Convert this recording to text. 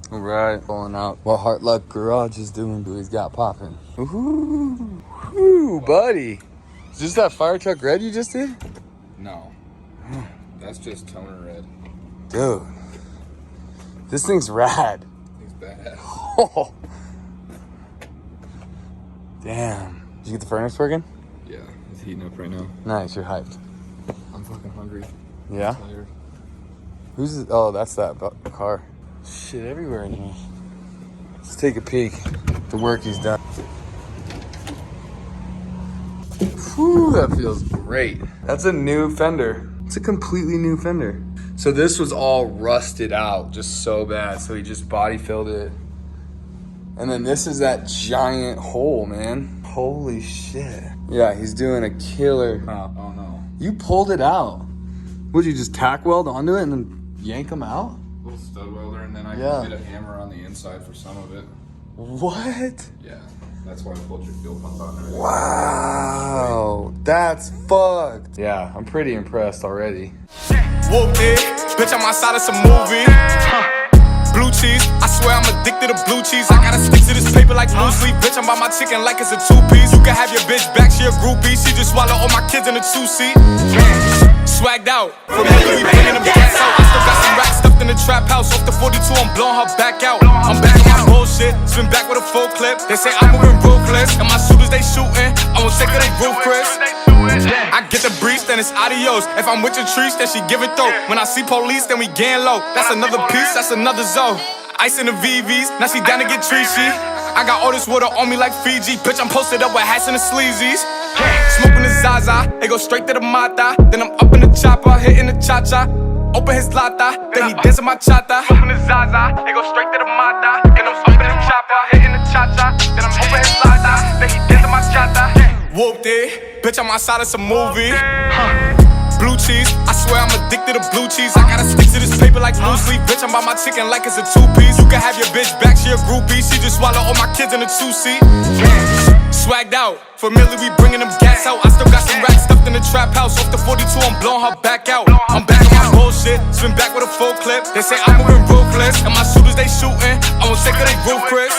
All right, pulling out what Heart Luck Garage is doing. He's got popping. Ooh, ooh, buddy. Is this that fire truck red you just did? No, that's just toner red. Dude, this thing's rad. It's bad. Oh. Damn. Did you get the furnace working? Yeah, it's heating up right now. Nice, you're hyped. I'm fucking hungry. Yeah? I'm tired. Who's this? Oh, that's that car. Shit everywhere in here. Let's take a peek at the work he's done. Whew, that feels great. That's a new fender. It's a completely new fender. So this was all rusted out just so bad. So he just body filled it. And then this is that giant hole, man. Holy shit. Yeah, he's doing a killer. Oh no. You pulled it out. Would you just tack weld onto it and then yank them out? Little stud welder, and then I Yeah. can get a hammer on the inside for some of it. What? Yeah, that's why I pulled your fuel pump out and everything. Wow, that's fucked. Yeah, I'm pretty impressed already. Whooped it, bitch, I'm outside of some movie. Blue cheese, I swear I'm addicted to blue cheese. I gotta stick to this paper like blue sleep. Bitch, I'm by my chicken like it's a two-piece. You can have your bitch back, she a groupie. She just swallow all my kids in a two-seat. Swagged out, familiar, we bringing them gas out. I still got some racks stuffed in the trap house. Off the 42, I'm blowing her back out. I'm back on my bullshit, spin back with a full clip. They say I'm moving ruthless, and my shooters they shooting. I won't take her, they roof, Chris. I get the breeze, then it's adios. If I'm with your trees, then she give it though. When I see police, then we gang low. That's another piece, that's another zone. Ice in the VVs, now she down to get treachy. I got all this water on me like Fiji. Bitch, I'm posted up with hats and the sleazies. Smoking the Zaza, it go straight to the Mata. Then I'm up in the chopper, hitting the cha-cha. Open his lata, then he dancing my chata. Smoking the Zaza, it go straight to the Mata. Then I'm up in the chopper, hitting the cha-cha. Then I'm open his lata, then he dancing my chata. Whooped it, bitch, I'm outside of some movie. Blue cheese, I swear I'm addicted to blue cheese. I gotta stick to this paper like blue sleep. Bitch, I'm by my chicken like it's a two-piece. You can have your bitch back, she a groupie. She just swallow all my kids in a two-seat. Swagged out, familiar, we bringing them gas out. I still got some racks stuffed in the trap house. Off the 42, I'm blowing her back out. I'm back on my bullshit, spin back with a full clip. They say I'm moving ruthless, and my shooters they shooting. I won't take her, they roof, Chris.